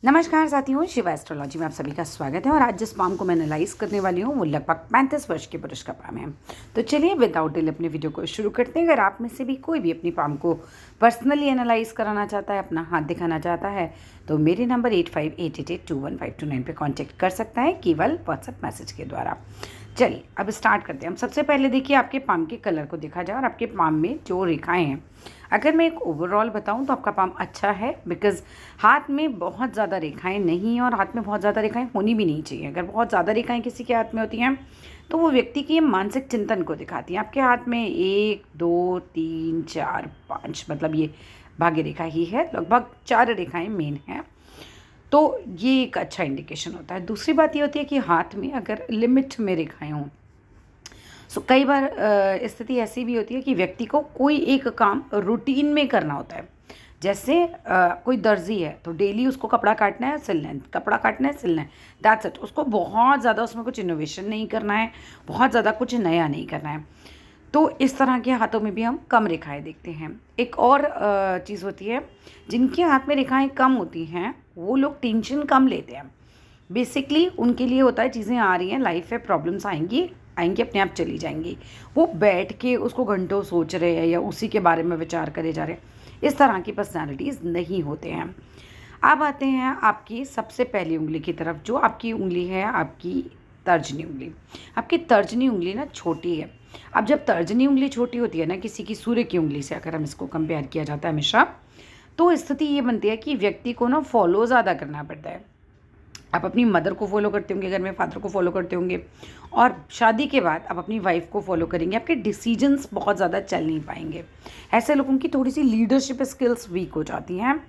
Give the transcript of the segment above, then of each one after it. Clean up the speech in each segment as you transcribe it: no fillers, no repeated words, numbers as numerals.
नमस्कार साथियों, शिवा एस्ट्रोलॉजी में आप सभी का स्वागत है। और आज जिस पाम को मैं एनालाइज करने वाली हूँ वो लगभग 35 वर्ष के पुरुष का पाम है। तो चलिए विदाउट डिले अपने वीडियो को शुरू करते हैं। अगर आप में से भी कोई भी अपनी पाम को पर्सनली एनालाइज कराना चाहता है, अपना हाथ दिखाना चाहता है, तो मेरे नंबर 8588811529 पे कांटेक्ट कर सकता है, केवल व्हाट्सएप मैसेज के द्वारा। चलिए अब स्टार्ट करते हैं। हम सबसे पहले देखिए आपके पाम के कलर को देखा जाए और आपके पाम में जो रेखाएं हैं। अगर मैं एक ओवरऑल बताऊं तो आपका पाम अच्छा है, बिकॉज हाथ में बहुत ज़्यादा रेखाएं नहीं हैं और हाथ में बहुत ज़्यादा रेखाएं होनी भी नहीं चाहिए। अगर बहुत ज़्यादा रेखाएं किसी के हाथ में होती हैं तो वो व्यक्ति की मानसिक चिंतन को दिखाती हैं। आपके हाथ में 1 2 3 4 5 मतलब ये भाग्य रेखा ही है, लगभग 4 रेखाएं मेन हैं, तो ये एक अच्छा इंडिकेशन होता है। दूसरी बात ये होती है कि हाथ में अगर लिमिट में रेखाएं हों, सो कई बार स्थिति ऐसी भी होती है कि व्यक्ति को कोई एक काम रूटीन में करना होता है। जैसे कोई दर्जी है तो डेली उसको कपड़ा काटना है, सिलना है, कपड़ा काटना है, सिलना है, दैट्स इट। उसको बहुत ज़्यादा उसमें कुछ इनोवेशन नहीं करना है, बहुत ज़्यादा कुछ नया नहीं करना है। तो इस तरह के हाथों में भी हम कम रेखाएं देखते हैं। एक और चीज़ होती है, जिनके हाथ में रेखाएं कम होती हैं वो लोग टेंशन कम लेते हैं। बेसिकली उनके लिए होता है चीज़ें आ रही हैं, लाइफ है, प्रॉब्लम्स आएंगी आएंगी अपने आप चली जाएंगी। वो बैठ के उसको घंटों सोच रहे हैं या उसी के बारे में विचार करे जा रहे हैं। इस तरह की पर्सनालिटीज़ नहीं होते हैं। अब आते हैं आपकी सबसे पहली उंगली की तरफ। जो आपकी उंगली है, आपकी तर्जनी उंगली। आपकी तर्जनी उंगली ना छोटी है। अब जब तर्जनी उंगली छोटी होती है ना किसी की सूर्य की उंगली से, अगर हम इसको कंपेयर किया जाता है हमेशा, तो स्थिति ये बनती है कि व्यक्ति को ना फॉलो ज़्यादा करना पड़ता है। आप अपनी मदर को फॉलो करते होंगे, घर में फादर को फॉलो करते होंगे, और शादी के बाद आप अपनी वाइफ को फॉलो करेंगे। आपके डिसीजंस बहुत ज़्यादा चल नहीं पाएंगे। ऐसे लोगों की थोड़ी सी लीडरशिप स्किल्स वीक हो जाती हैं।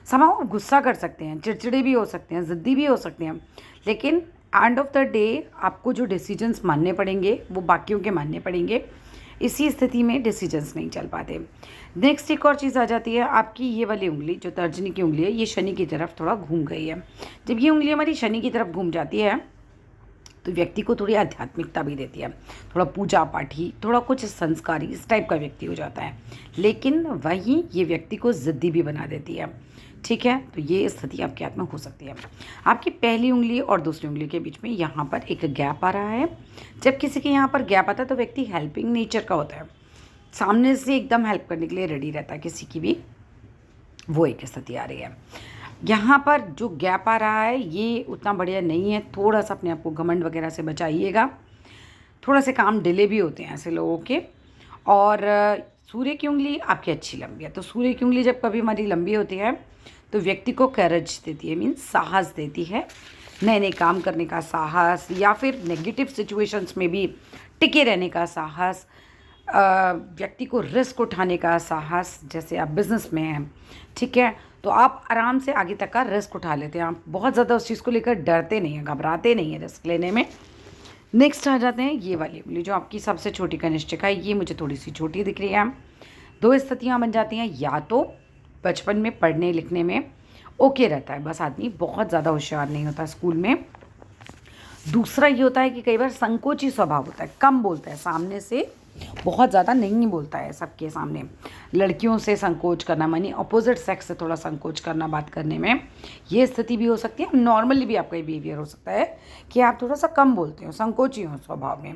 समाओ गुस्सा कर सकते हैं, चिड़चिड़े भी हो सकते हैं, ज़िद्दी भी हो सकते हैं, लेकिन एंड ऑफ द डे आपको जो डिसीजंस मानने पड़ेंगे वो बाकियों के मानने पड़ेंगे। इसी स्थिति में डिसीजंस नहीं चल पाते। नेक्स्ट एक और चीज़ आ जाती है, आपकी ये वाली उंगली जो तर्जनी की उंगली है, ये शनि की तरफ थोड़ा घूम गई है। जब ये उंगली हमारी शनि की तरफ घूम जाती है तो व्यक्ति को थोड़ी आध्यात्मिकता भी देती है, थोड़ा पूजा पाठी, थोड़ा कुछ संस्कारी, इस टाइप का व्यक्ति हो जाता है। लेकिन वहीं ये व्यक्ति को ज़िद्दी भी बना देती है। ठीक है, तो ये स्थिति आपके हाथ में हो सकती है। आपकी पहली उंगली और दूसरी उंगली के बीच में यहाँ पर एक गैप आ रहा है। जब किसी के यहाँ पर गैप आता है तो व्यक्ति हेल्पिंग नेचर का होता है, सामने से एकदम हेल्प करने के लिए रेडी रहता है किसी की भी, वो एक स्थिति आ रही है। यहाँ पर जो गैप आ रहा है ये उतना बढ़िया नहीं है। थोड़ा सा अपने आप को घमंड वगैरह से बचाइएगा। थोड़ा से काम डिले भी होते हैं ऐसे लोगों के। और सूर्य की उंगली आपकी अच्छी लंबी है, तो सूर्य की उंगली जब कभी हमारी लंबी होती है तो व्यक्ति को करेज देती है, मीन्स साहस देती है, नए नए काम करने का साहस, या फिर नेगेटिव सिचुएशंस में भी टिके रहने का साहस, व्यक्ति को रिस्क उठाने का साहस। जैसे आप बिज़नेस में हैं, ठीक है, तो आप आराम से आगे तक का रिस्क उठा लेते हैं। आप बहुत ज़्यादा उस चीज़ को लेकर डरते नहीं हैं, घबराते नहीं हैं रिस्क लेने में। नेक्स्ट आ जाते हैं ये वाली उंगली जो आपकी सबसे छोटी कनिष्ठिका है। ये मुझे थोड़ी सी छोटी दिख रही है। दो स्थितियाँ बन जाती हैं, या तो बचपन में पढ़ने लिखने में ओके रहता है, बस आदमी बहुत ज़्यादा होशियार नहीं होता स्कूल में। दूसरा ये होता है कि कई बार संकोची स्वभाव होता है, कम बोलता है, सामने से बहुत ज़्यादा नहीं बोलता है सबके सामने। लड़कियों से संकोच करना, मानी अपोजिट सेक्स से थोड़ा संकोच करना बात करने में, ये स्थिति भी हो सकती है। नॉर्मली भी आपका बिहेवियर हो सकता है कि आप थोड़ा सा कम बोलते हो, संकोची हो स्वभाव में।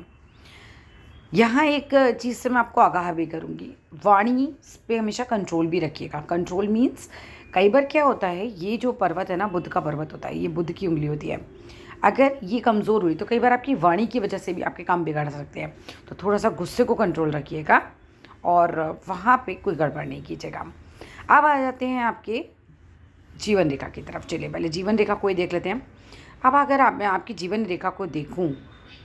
यहाँ एक चीज़ से मैं आपको आगाह भी करूँगी, वाणी पे हमेशा कंट्रोल भी रखिएगा। कंट्रोल मीन्स कई बार क्या होता है, ये जो पर्वत है ना, बुध का पर्वत होता है, ये बुध की उंगली होती है। अगर ये कमज़ोर हुई तो कई बार आपकी वाणी की वजह से भी आपके काम बिगड़ सकते हैं। तो थोड़ा सा गुस्से को कंट्रोल रखिएगा और वहाँ पे कोई गड़बड़ नहीं कीजिएगा। अब आ जाते हैं आपके जीवन रेखा की तरफ। चलिए पहले जीवन रेखा को ही देख लेते हैं। अब अगर मैं आपकी जीवन रेखा को देखूं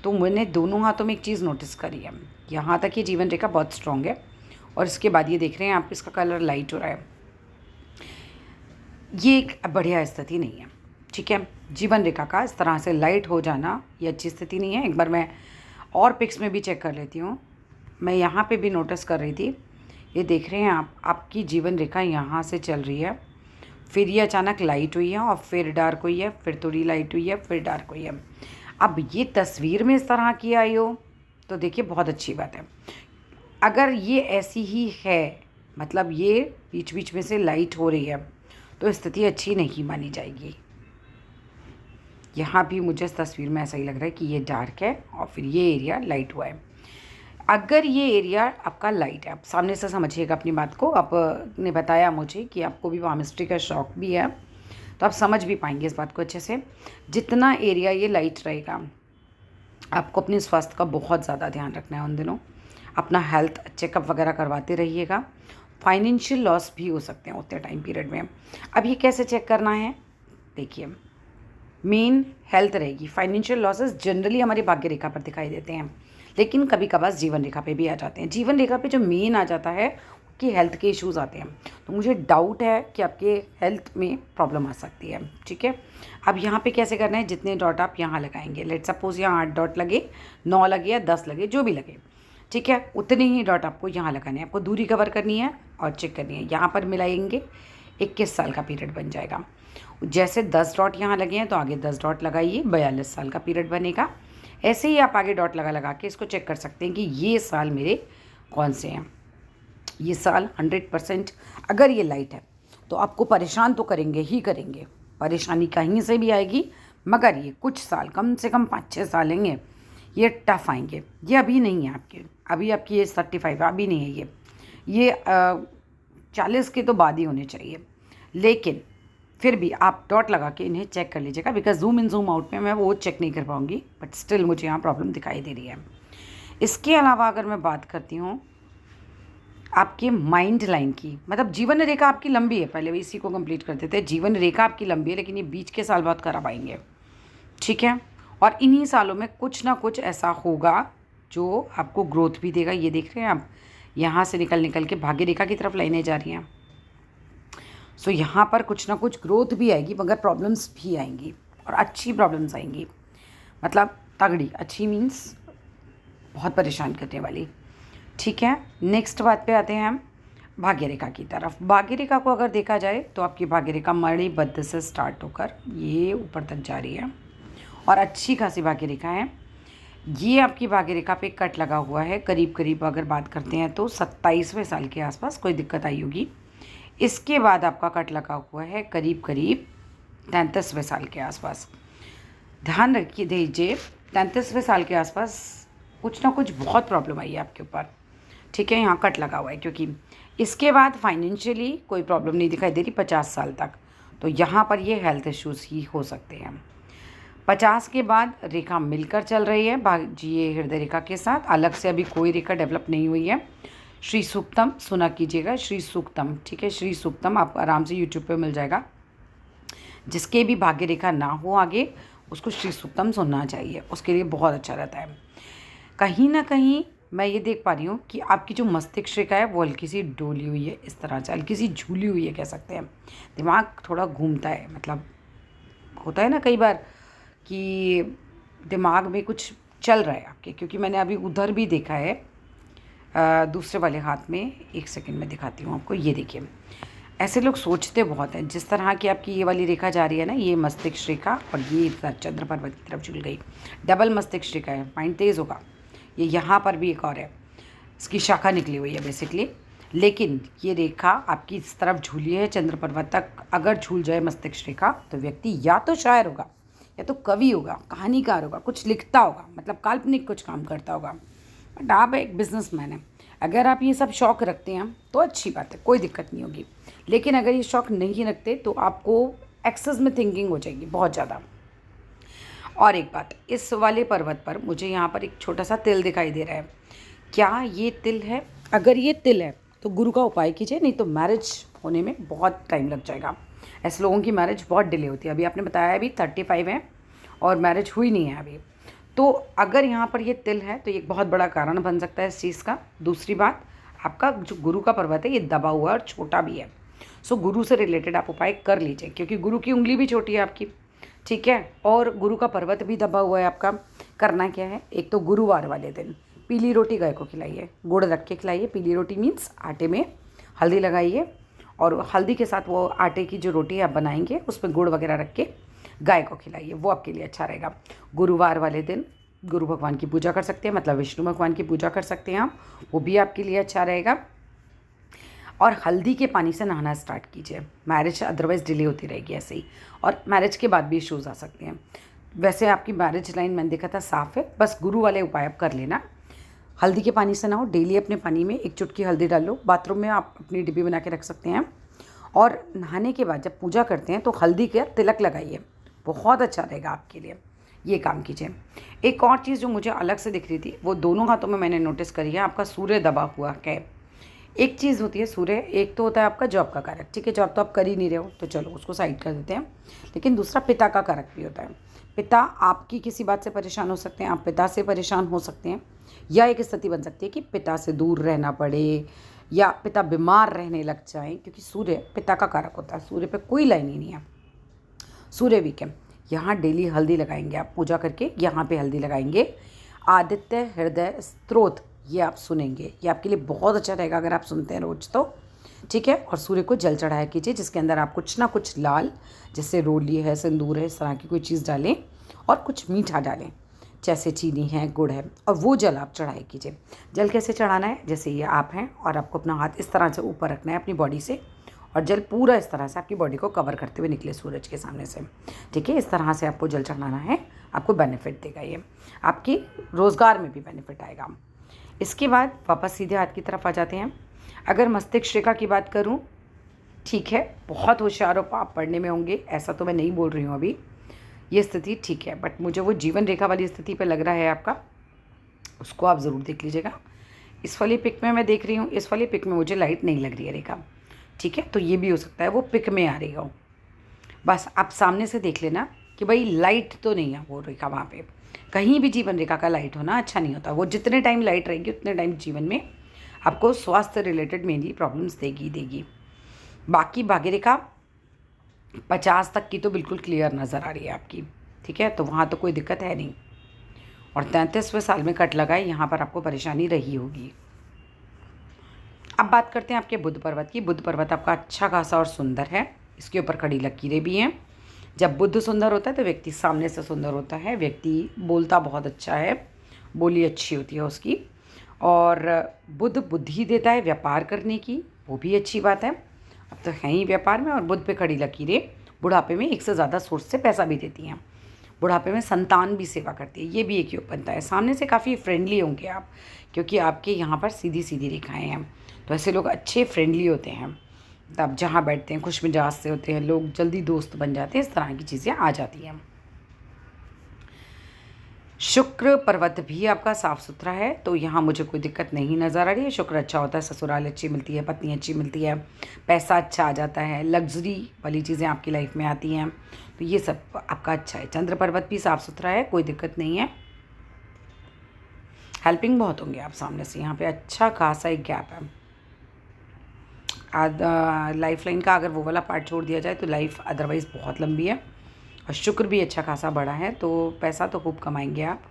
तो मैंने दोनों हाथों में एक चीज़ नोटिस करी है। यहाँ तक ये जीवन रेखा बहुत स्ट्रॉन्ग है, और इसके बाद ये देख रहे हैं आप, इसका कलर लाइट हो रहा है। ये एक बढ़िया स्थिति नहीं है, ठीक है। जीवन रेखा का इस तरह से लाइट हो जाना ये अच्छी स्थिति नहीं है। एक बार मैं और पिक्स में भी चेक कर लेती हूँ। मैं यहाँ पे भी नोटिस कर रही थी, ये देख रहे हैं आप, आपकी जीवन रेखा यहाँ से चल रही है, फिर ये अचानक लाइट हुई है और फिर डार्क हुई है, फिर थोड़ी लाइट हुई है, फिर डार्क हुई है। अब ये तस्वीर में इस तरह की आई हो तो देखिए बहुत अच्छी बात है। अगर ये ऐसी ही है, मतलब ये बीच बीच में से लाइट हो रही है, तो स्थिति अच्छी नहीं मानी जाएगी। यहाँ भी मुझे इस तस्वीर में ऐसा ही लग रहा है कि ये डार्क है और फिर ये एरिया लाइट हुआ है। अगर ये एरिया आपका लाइट है, आप सामने से समझिएगा अपनी बात को। आपने बताया मुझे कि आपको भी पामिस्ट्री का शौक भी है, तो आप समझ भी पाएंगे इस बात को अच्छे से। जितना एरिया ये लाइट रहेगा, आपको अपने स्वास्थ्य का बहुत ज़्यादा ध्यान रखना है उन दिनों। अपना हेल्थ चेकअप वगैरह करवाते रहिएगा। फाइनेंशियल लॉस भी हो सकते हैं उतने टाइम पीरियड में। अब ये कैसे चेक करना है, देखिए, मेन हेल्थ रहेगी। फाइनेंशियल लॉसेस जनरली हमारी भाग्य रेखा पर दिखाई देते हैं, लेकिन कभी कभार जीवन रेखा पे भी आ जाते हैं। जीवन रेखा पे जो मेन आ जाता है कि हेल्थ के इश्यूज़ आते हैं, तो मुझे डाउट है कि आपके हेल्थ में प्रॉब्लम आ सकती है। ठीक है, अब यहाँ पे कैसे करना है, जितने डॉट आप यहाँ लगाएंगे, लेट सपोज यहाँ 8 डॉट लगे, 9 लगे या 10 लगे, जो भी लगे, ठीक है, उतने ही डॉट आपको यहाँ लगाने हैं। आपको दूरी कवर करनी है और चेक करनी है। यहाँ पर मिलाएंगे, 21 साल का पीरियड बन जाएगा। जैसे 10 डॉट यहाँ लगे हैं तो आगे 10 डॉट लगाइए, 42 साल का पीरियड बनेगा। ऐसे ही आप आगे डॉट लगा लगा के इसको चेक कर सकते हैं कि ये साल मेरे कौन से हैं। ये साल 100% अगर ये लाइट है तो आपको परेशान तो करेंगे ही करेंगे, परेशानी कहीं से भी आएगी, मगर ये कुछ साल, कम से कम 5-6 साल लेंगे, ये टफ आएंगे। ये अभी नहीं है आपके, अभी आपकी एज 35 अभी नहीं है ये 40 के तो बाद ही होने चाहिए। लेकिन फिर भी आप डॉट लगा के इन्हें चेक कर लीजिएगा, because zoom in zoom out में मैं वो चेक नहीं कर पाऊँगी, बट स्टिल मुझे यहाँ प्रॉब्लम दिखाई दे रही है। इसके अलावा अगर मैं बात करती हूँ आपके माइंड लाइन की, मतलब जीवन रेखा आपकी लंबी है, पहले भी इसी को कंप्लीट कर देते हैं। जीवन रेखा आपकी लंबी है, लेकिन ये बीच के साल बहुत खराब आएंगे, ठीक है। और इन्हीं सालों में कुछ ना कुछ ऐसा होगा जो आपको ग्रोथ भी देगा। ये देख रहे हैं आप, यहाँ से निकल के भाग्य रेखा की तरफ लाइनें जा रही हैं। सो यहाँ पर कुछ ना कुछ ग्रोथ भी आएगी, मगर प्रॉब्लम्स भी आएंगी और अच्छी प्रॉब्लम्स आएंगी, मतलब तगड़ी, अच्छी मीन्स बहुत परेशान करने वाली, ठीक है। नेक्स्ट बात पे आते हैं हम भाग्य रेखा की तरफ। भाग्य रेखा को अगर देखा जाए तो आपकी भाग्य रेखा मणिबद्ध से स्टार्ट होकर ये ऊपर तक जा रही है और अच्छी खासी भाग्य रेखा है। ये आपकी भाग्य रेखा पे कट लगा हुआ है, करीब करीब अगर बात करते हैं तो 27वें साल के आसपास कोई दिक्कत आई होगी। इसके बाद आपका कट लगा हुआ है करीब करीब 33वें साल के आसपास। ध्यान रखिए दीजिए, 33वें साल के आसपास कुछ ना कुछ बहुत प्रॉब्लम आई है आपके ऊपर, ठीक है। यहाँ कट लगा हुआ है, क्योंकि इसके बाद फाइनेंशियली कोई प्रॉब्लम नहीं दिखाई दे रही 50 साल तक, तो यहाँ पर ये हेल्थ इश्यूज़ ही हो सकते हैं। 50 के बाद रेखा मिलकर चल रही है ये हृदय रेखा के साथ, अलग से अभी कोई रेखा डेवलप नहीं हुई है। श्री सूक्तम सुना कीजिएगा, श्री सूक्तम, ठीक है। श्री सूक्तम आप आराम से यूट्यूब पे मिल जाएगा। जिसके भी भाग्य रेखा ना हो आगे, उसको श्री सूक्तम सुनना चाहिए, उसके लिए बहुत अच्छा रहता है। कहीं ना कहीं मैं ये देख पा रही हूँ कि आपकी जो मस्तिष्क रेखा है वो हल्की सी डोली हुई है, इस तरह से हल्की सी झूली हुई है कह सकते हैं। दिमाग थोड़ा घूमता है, मतलब होता है ना कई बार कि दिमाग में कुछ चल रहा है आपके, क्योंकि मैंने अभी उधर भी देखा है दूसरे वाले हाथ में। एक सेकंड में दिखाती हूँ आपको, ये देखिए, ऐसे लोग सोचते बहुत हैं। जिस तरह की आपकी ये वाली रेखा जा रही है ना, ये मस्तिष्क रेखा और ये चंद्र पर्वत की तरफ झूल गई, डबल मस्तिष्क रेखा है, माइंड तेज़ होगा। ये यहाँ पर भी एक और है, इसकी शाखा निकली हुई है बेसिकली, लेकिन ये रेखा आपकी इस तरफ झूली है चंद्र पर्वत तक। अगर झूल जाए मस्तिष्क रेखा तो व्यक्ति या तो शायर होगा, या तो कवि होगा, कहानीकार होगा, कुछ लिखता होगा, मतलब काल्पनिक कुछ काम करता होगा। बट आप एक बिजनेसमैन हैं, अगर आप ये सब शौक़ रखते हैं तो अच्छी बात है, कोई दिक्कत नहीं होगी। लेकिन अगर ये शौक़ नहीं रखते तो आपको एक्सेस में थिंकिंग हो जाएगी बहुत ज़्यादा। और एक बात, इस वाले पर्वत पर मुझे यहाँ पर एक छोटा सा तिल दिखाई दे रहा है। क्या ये तिल है? अगर ये तिल है तो गुरु का उपाय कीजिए, नहीं तो मैरिज होने में बहुत टाइम लग जाएगा। ऐसे लोगों की मैरिज बहुत डिले होती है। अभी आपने बताया अभी 35 है और मैरिज हुई नहीं है अभी, तो अगर यहाँ पर ये तिल है तो ये एक बहुत बड़ा कारण बन सकता है इस चीज़ का। दूसरी बात, आपका जो गुरु का पर्वत है ये दबा हुआ है और छोटा भी है। सो गुरु से रिलेटेड आप उपाय कर लीजिए, क्योंकि गुरु की उंगली भी छोटी है आपकी, ठीक है, और गुरु का पर्वत भी दबा हुआ है आपका। करना क्या है, एक तो गुरुवार वाले दिन पीली रोटी गाय को खिलाइए, गुड़ रख के खिलाइए। पीली रोटी मीन्स आटे में हल्दी लगाइए और हल्दी के साथ वो आटे की जो रोटी आप बनाएंगे उसमें गुड़ वगैरह रख के गाय को खिलाइए, वो आपके लिए अच्छा रहेगा। गुरुवार वाले दिन गुरु भगवान की पूजा कर सकते हैं, मतलब विष्णु भगवान की पूजा कर सकते हैं आप, वो भी आपके लिए अच्छा रहेगा। और हल्दी के पानी से नहाना स्टार्ट कीजिए। मैरिज अदरवाइज़ डिले होती रहेगी ऐसे ही, और मैरिज के बाद भी इश्यूज़ आ सकते हैं। वैसे आपकी मैरिज लाइन मैंने देखा था साफ़ है, बस गुरु वाले उपाय आप कर लेना। हल्दी के पानी से नहाओ, डेली अपने पानी में 1 चुटकी हल्दी डाल लो। बाथरूम में आप अपनी डिब्बी बना के रख सकते हैं। और नहाने के बाद जब पूजा करते हैं तो हल्दी का तिलक लगाइए, बहुत अच्छा रहेगा आपके लिए। ये काम कीजिए। एक और चीज़ जो मुझे अलग से दिख रही थी, वो दोनों हाथों में मैंने नोटिस करी है, आपका सूर्य दबा हुआ है। एक चीज़ होती है सूर्य, एक तो होता है आपका जॉब का कारक, ठीक है, जॉब तो आप कर ही नहीं रहे हो तो चलो उसको साइड कर देते हैं। लेकिन दूसरा पिता का कारक भी होता है। पिता आपकी किसी बात से परेशान हो सकते हैं, आप पिता से परेशान हो सकते हैं, या एक स्थिति बन सकती है कि पिता से दूर रहना पड़े या पिता बीमार रहने लग जाएं, क्योंकि सूर्य पिता का कारक होता है। सूर्य पे कोई लाइन ही नहीं है, सूर्य वीक है। यहाँ डेली हल्दी लगाएंगे आप पूजा करके, यहाँ पे हल्दी लगाएंगे। आदित्य हृदय स्तोत्र ये आप सुनेंगे, ये आपके लिए बहुत अच्छा रहेगा अगर आप सुनते हैं रोज़ तो, ठीक है। और सूर्य को जल चढ़ाया कीजिए, जिसके अंदर आप कुछ ना कुछ लाल, जैसे रोली है, सिंदूर है, इस तरह की कोई चीज़ डालें और कुछ मीठा डालें, जैसे चीनी है, गुड़ है, और वो जल आप चढ़ाया कीजिए। जल कैसे चढ़ाना है, जैसे ये आप हैं और आपको अपना हाथ इस तरह से ऊपर रखना है अपनी बॉडी से, और जल पूरा इस तरह से आपकी बॉडी को कवर करते हुए निकले सूरज के सामने से, ठीक है। इस तरह से आपको जल चढ़ाना है, आपको बेनिफिट देगा ये, आपकी रोज़गार में भी बेनिफिट आएगा। इसके बाद वापस सीधे हाथ की तरफ आ जाते हैं। अगर मस्तिष्क रेखा की बात करूं, ठीक है, बहुत होशियार हो आप, पढ़ने में होंगे, ऐसा तो मैं नहीं बोल रही हूँ अभी, ये स्थिति ठीक है, बट मुझे वो जीवन रेखा वाली स्थिति पे लग रहा है आपका, उसको आप ज़रूर देख लीजिएगा। इस वाली पिक में मैं देख रही हूँ, इस वाली पिक में मुझे लाइट नहीं लग रही है रेखा, ठीक है, तो ये भी हो सकता है वो पिक में आ रही हो। बस आप सामने से देख लेना कि भाई लाइट तो नहीं है वो रेखा वहाँ पे। कहीं भी जीवन रेखा का लाइट होना अच्छा नहीं होता, वो जितने टाइम लाइट रहेगी उतने टाइम जीवन में आपको स्वास्थ्य रिलेटेड मेनली प्रॉब्लम्स देगी। बाकी भाग्य रेखा 50 तक की तो बिल्कुल क्लियर नज़र आ रही है आपकी, ठीक है, तो वहाँ तो कोई दिक्कत है नहीं। और 33वें साल में कट लगाए, यहाँ पर आपको परेशानी रही होगी। अब बात करते हैं आपके बुध पर्वत की। बुध पर्वत आपका अच्छा खासा और सुंदर है, इसके ऊपर खड़ी लकीरें भी हैं। जब बुध सुंदर होता है तो व्यक्ति सामने से सुंदर होता है, व्यक्ति बोलता बहुत अच्छा है, बोली अच्छी होती है उसकी, और बुध बुद्धि देता है व्यापार करने की, वो भी अच्छी बात है। अब तो है ही व्यापार में, और बुध पे खड़ी लकीरें बुढ़ापे में एक से ज़्यादा सोर्स से पैसा भी देती हैं, बुढ़ापे में संतान भी सेवा करती है, ये भी एक योग बनता है। सामने से काफ़ी फ्रेंडली होंगे आप, क्योंकि आपके यहाँ पर सीधी सीधी रेखाएँ हैं, तो ऐसे लोग अच्छे फ्रेंडली होते हैं, तब जहाँ बैठते हैं खुश मिजाज से होते हैं लोग, जल्दी दोस्त बन जाते हैं, इस तरह की चीज़ें आ जाती हैं। शुक्र पर्वत भी आपका साफ़ सुथरा है, तो यहाँ मुझे कोई दिक्कत नहीं नज़र आ रही है। शुक्र अच्छा होता है, ससुराल अच्छी मिलती है, पत्नी अच्छी मिलती है, पैसा अच्छा आ जाता है, लग्जरी वाली चीज़ें आपकी लाइफ में आती हैं, तो ये सब आपका अच्छा है। चंद्र पर्वत भी साफ़ सुथरा है, कोई दिक्कत नहीं है। हेल्पिंग बहुत होंगे आप सामने से, यहाँ पे अच्छा खासा एक गैप है। लाइफ लाइन का अगर वो वाला पार्ट छोड़ दिया जाए तो लाइफ अदरवाइज़ बहुत लंबी है, और शुक्र भी अच्छा खासा बड़ा है, तो पैसा तो खूब कमाएंगे आप।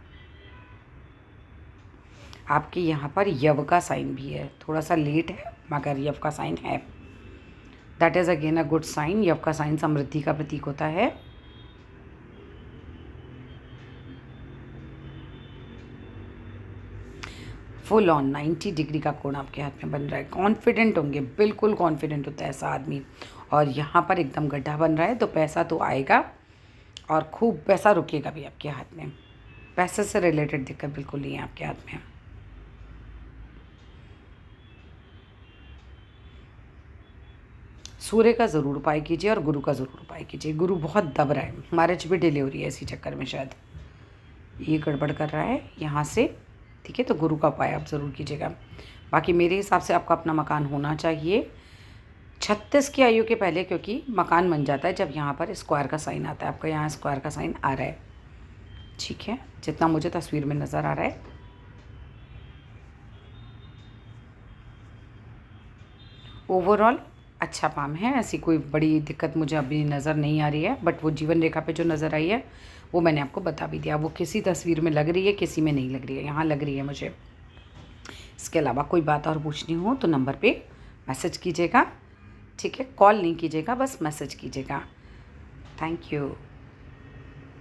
आपके यहाँ पर यव का साइन भी है, थोड़ा सा लेट है मगर यव का साइन है, that is again a good sign. यव का साइन समृद्धि का प्रतीक होता है। फुल ऑन 90 डिग्री का कोण आपके हाथ में बन रहा है। कॉन्फिडेंट होंगे, बिल्कुल कॉन्फिडेंट होता है ऐसा आदमी, और यहाँ पर एकदम गड्ढा बन रहा है, तो पैसा तो आएगा और खूब पैसा रुकेगा भी आपके हाथ में। पैसे से रिलेटेड दिक्कत बिल्कुल नहीं है आपके हाथ में। सूर्य का ज़रूर उपाय कीजिए और गुरु का ज़रूर उपाय कीजिए। गुरु बहुत दब रहा है, मैरिज भी डिले हो रही है इसी चक्कर में, शायद ये गड़बड़ कर रहा है यहाँ से, ठीक है, तो गुरु का उपाय आप ज़रूर कीजिएगा। बाकी मेरे हिसाब से आपका अपना मकान होना चाहिए 36 की आयु के पहले, क्योंकि मकान बन जाता है जब यहाँ पर स्क्वायर का साइन आता है। आपका यहाँ स्क्वायर का साइन आ रहा है, ठीक है, जितना मुझे तस्वीर में नज़र आ रहा है। ओवरऑल अच्छा पाम है, ऐसी कोई बड़ी दिक्कत मुझे अभी नज़र नहीं आ रही है, बट वो जीवन रेखा पे जो नज़र आई है वो मैंने आपको बता भी दिया। वो किसी तस्वीर में लग रही है, किसी में नहीं लग रही है, यहाँ लग रही है मुझे। इसके अलावा कोई बात और पूछनी हो तो नंबर पे मैसेज कीजिएगा, ठीक है, कॉल नहीं कीजिएगा, बस मैसेज कीजिएगा। Thank you.